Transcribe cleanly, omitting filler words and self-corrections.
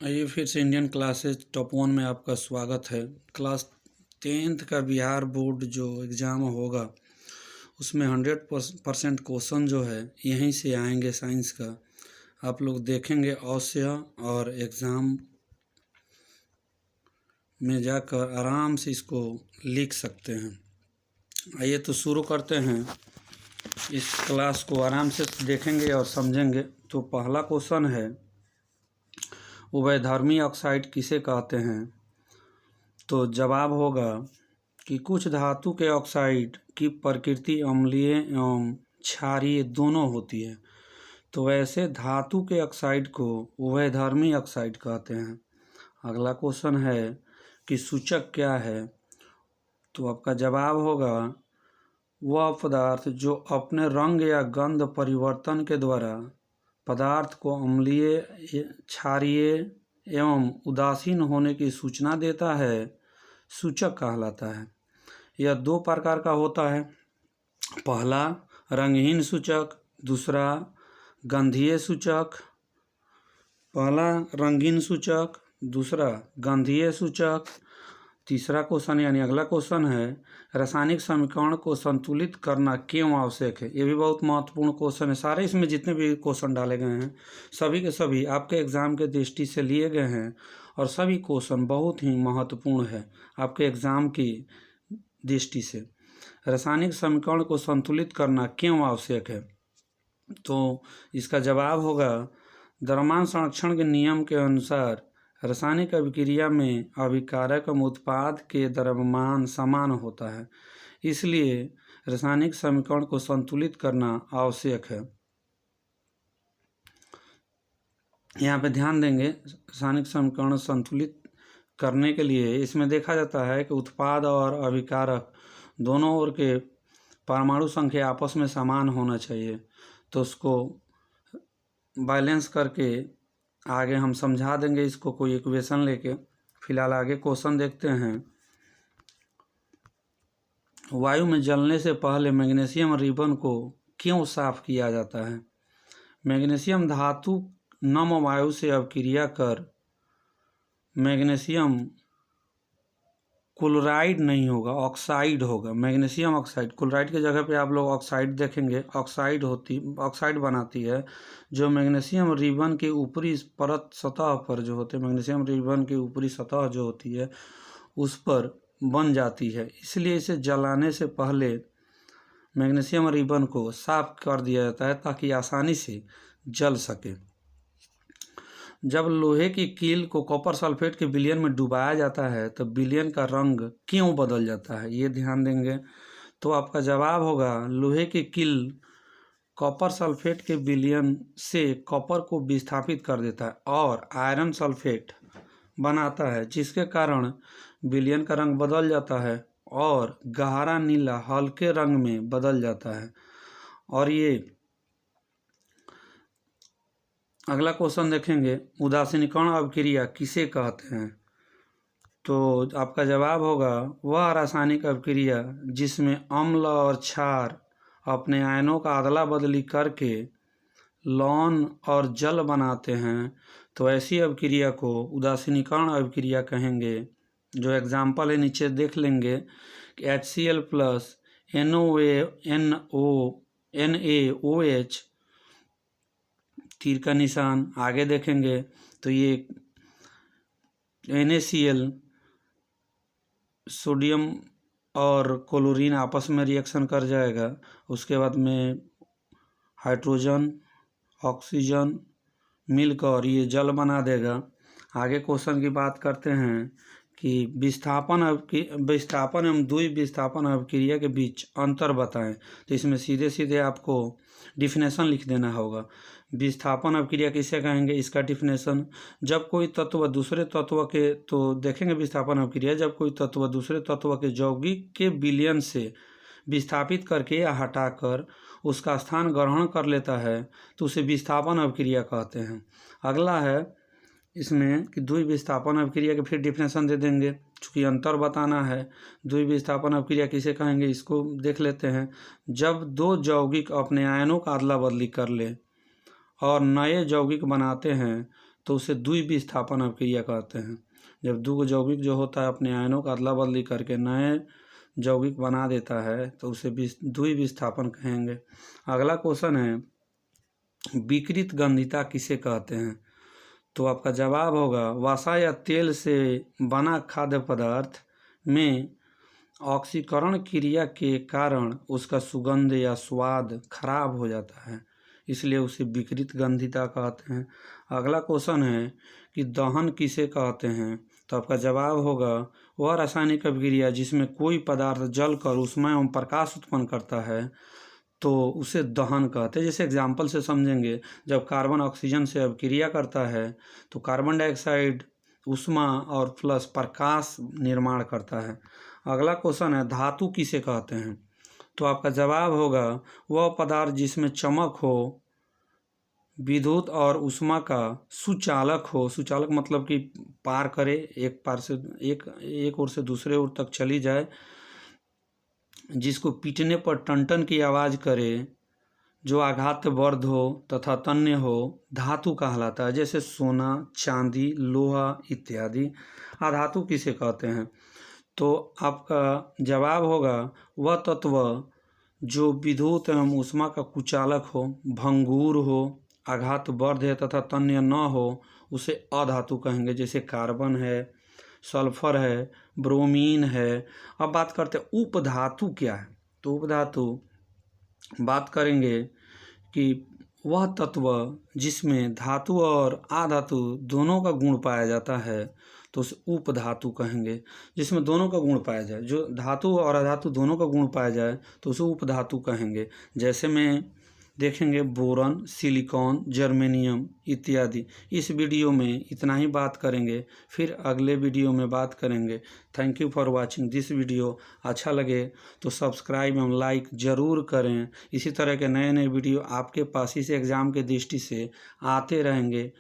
आइए फिर से इंडियन क्लासेज टॉप 1 में आपका स्वागत है। क्लास 10th का बिहार बोर्ड जो एग्ज़ाम होगा उसमें 100% क्वेश्चन जो है यहीं से आएंगे साइंस का। आप लोग देखेंगे अवश्य और एग्ज़ाम में जाकर आराम से इसको लिख सकते हैं। आइए तो शुरू करते हैं। इस क्लास को आराम से देखेंगे और समझेंगे। तो पहला क्वेश्चन है, उभयधर्मी ऑक्साइड किसे कहते हैं? तो जवाब होगा कि कुछ धातु के ऑक्साइड की प्रकृति अम्लीय एवं क्षारीय दोनों होती है, तो वैसे धातु के ऑक्साइड को उभयधर्मी ऑक्साइड कहते हैं। अगला क्वेश्चन है कि सूचक क्या है? तो आपका जवाब होगा वह पदार्थ जो अपने रंग या गंध परिवर्तन के द्वारा पदार्थ को अम्लीय, क्षारीय एवं उदासीन होने की सूचना देता है, सूचक कहलाता है। यह दो प्रकार का होता है। पहला रंगहीन सूचक, दूसरा गंधीय सूचक। पहला रंगीन सूचक, दूसरा गंधीय सूचक। तीसरा क्वेश्चन यानी अगला क्वेश्चन है, रासायनिक समीकरण को संतुलित करना क्यों आवश्यक है? ये भी बहुत महत्वपूर्ण क्वेश्चन है। सारे इसमें जितने भी क्वेश्चन डाले गए हैं सभी के सभी आपके एग्ज़ाम के दृष्टि से लिए गए हैं और सभी क्वेश्चन बहुत ही महत्वपूर्ण है आपके एग्ज़ाम की दृष्टि से। रासायनिक समीकरण को संतुलित करना क्यों आवश्यक है? तो इसका जवाब होगा द्रव्यमान संरक्षण के नियम के अनुसार रासायनिक अभिक्रिया में अभिकारक एवं उत्पाद के द्रव्यमान समान होता है, इसलिए रासायनिक समीकरण को संतुलित करना आवश्यक है। यहाँ पे ध्यान देंगे, रासायनिक समीकरण संतुलित करने के लिए इसमें देखा जाता है कि उत्पाद और अभिकारक दोनों ओर के परमाणु संख्या आपस में समान होना चाहिए। तो उसको बैलेंस करके आगे हम समझा देंगे इसको कोई इक्वेशन लेके। फिलहाल आगे क्वेश्चन देखते हैं। वायु में जलने से पहले मैग्नीशियम रिबन को क्यों साफ किया जाता है? मैग्नीशियम धातु नम वायु से अभिक्रिया कर मैग्नीशियम क्लोराइड नहीं होगा, ऑक्साइड होगा। मैग्नीशियम ऑक्साइड, क्लोराइड की जगह पे आप लोग ऑक्साइड देखेंगे। ऑक्साइड बनाती है जो मैग्नीशियम रिबन के ऊपरी परत सतह पर जो होते हैं, मैग्नीशियम रिबन की ऊपरी सतह जो होती है उस पर बन जाती है। इसलिए इसे जलाने से पहले मैग्नीशियम रिबन को साफ कर दिया जाता है ताकि आसानी से जल सके। जब लोहे की कील को कॉपर सल्फेट के विलयन में डुबाया जाता है तो विलयन का रंग क्यों बदल जाता है, ये ध्यान देंगे। तो आपका जवाब होगा लोहे की कील कॉपर सल्फेट के विलयन से कॉपर को विस्थापित कर देता है और आयरन सल्फेट बनाता है, जिसके कारण विलयन का रंग बदल जाता है और गहरा नीला हल्के रंग में बदल जाता है। और ये अगला क्वेश्चन देखेंगे, उदासीनीकरण अभिक्रिया किसे कहते हैं? तो आपका जवाब होगा वह रासायनिक अभिक्रिया जिसमें अम्ल और क्षार अपने आयनों का अदला बदली करके लवण और जल बनाते हैं, तो ऐसी अभिक्रिया को उदासीनीकरण अभिक्रिया कहेंगे। जो एग्जाम्पल है नीचे देख लेंगे कि HCl प्लस NaOH, तीर का निशान आगे देखेंगे तो ये NaCl सोडियम और क्लोरीन आपस में रिएक्शन कर जाएगा। उसके बाद में हाइड्रोजन ऑक्सीजन मिलकर ये जल बना देगा। आगे क्वेश्चन की बात करते हैं कि विस्थापन एवं द्वि विस्थापन अभिक्रिया के बीच अंतर बताएं। तो इसमें सीधे सीधे आपको डिफिनेशन लिख देना होगा। विस्थापन अभिक्रिया किसे कहेंगे, इसका डिफिनेशन, जब कोई तत्व दूसरे तत्व के, तो देखेंगे विस्थापन अभिक्रिया जब कोई तत्व दूसरे तत्व के यौगिक के विलयन से विस्थापित करके या हटाकर उसका स्थान ग्रहण कर लेता है तो उसे विस्थापन अभिक्रिया कहते हैं। अगला है इसमें कि द्वि विस्थापन अभिक्रिया के फिर डिफिनेशन दे देंगे, चूँकि अंतर बताना है। द्वि विस्थापन अभिक्रिया किसे कहेंगे इसको देख लेते हैं। जब दो यौगिक अपने आयनों का अदला बदली कर ले और नए यौगिक बनाते हैं तो उसे द्विविस्थापन अभिक्रिया कहते हैं। जब दो यौगिक जो होता है अपने आयनों का अदला बदली करके नए यौगिक बना देता है तो उसे द्विविस्थापन कहेंगे। अगला क्वेश्चन है, विकृत गंधिता किसे कहते हैं? तो आपका जवाब होगा, वसा या तेल से बना खाद्य पदार्थ में ऑक्सीकरण क्रिया के कारण उसका सुगंध या स्वाद खराब हो जाता है, इसलिए उसे विकृत गंधिता कहते हैं। अगला क्वेश्चन है कि दहन किसे कहते हैं? तो आपका जवाब होगा, वह रासायनिक अभिक्रिया जिसमें कोई पदार्थ जलकर ऊष्मा एवं प्रकाश उत्पन्न करता है तो उसे दहन कहते हैं। जैसे एग्जाम्पल से समझेंगे, जब कार्बन ऑक्सीजन से अभिक्रिया करता है तो कार्बन डाइऑक्साइड ऊष्मा और प्लस प्रकाश निर्माण करता है। अगला क्वेश्चन है, धातु किसे कहते हैं? तो आपका जवाब होगा, वह पदार्थ जिसमें चमक हो, विद्युत और ऊष्मा का सुचालक हो। सुचालक मतलब कि पार करे, एक पार से एक ओर से दूसरे ओर तक चली जाए, जिसको पीटने पर टन की आवाज़ करे, जो आघात वर्ध हो तथा तन्य हो, धातु कहलाता है। जैसे सोना, चांदी, लोहा इत्यादि। अधातु किसे कहते हैं? तो आपका जवाब होगा, वह तत्व जो विद्युत एवं ऊष्मा का कुचालक हो, भंगुर हो, आघात वर्ध है तथा तन्य न हो, उसे अधातु कहेंगे। जैसे कार्बन है, सल्फर है, ब्रोमीन है। अब बात करते हैं उपधातु क्या है। तो उपधातु बात करेंगे कि वह तत्व जिसमें धातु और अधातु दोनों का गुण पाया जाता है तो उसे उपधातु कहेंगे। जिसमें दोनों का गुण पाया जाए, जो धातु और अधातु दोनों का गुण पाया जाए तो उसे उपधातु कहेंगे। जैसे में देखेंगे बोरॉन, सिलिकॉन, जर्मेनियम इत्यादि। इस वीडियो में इतना ही बात करेंगे, फिर अगले वीडियो में बात करेंगे। Thank you for watching this video. अच्छा लगे तो सब्सक्राइब एवं लाइक ज़रूर करें। इसी तरह के नए नए वीडियो आपके पास इस एग्ज़ाम के दृष्टि से आते रहेंगे।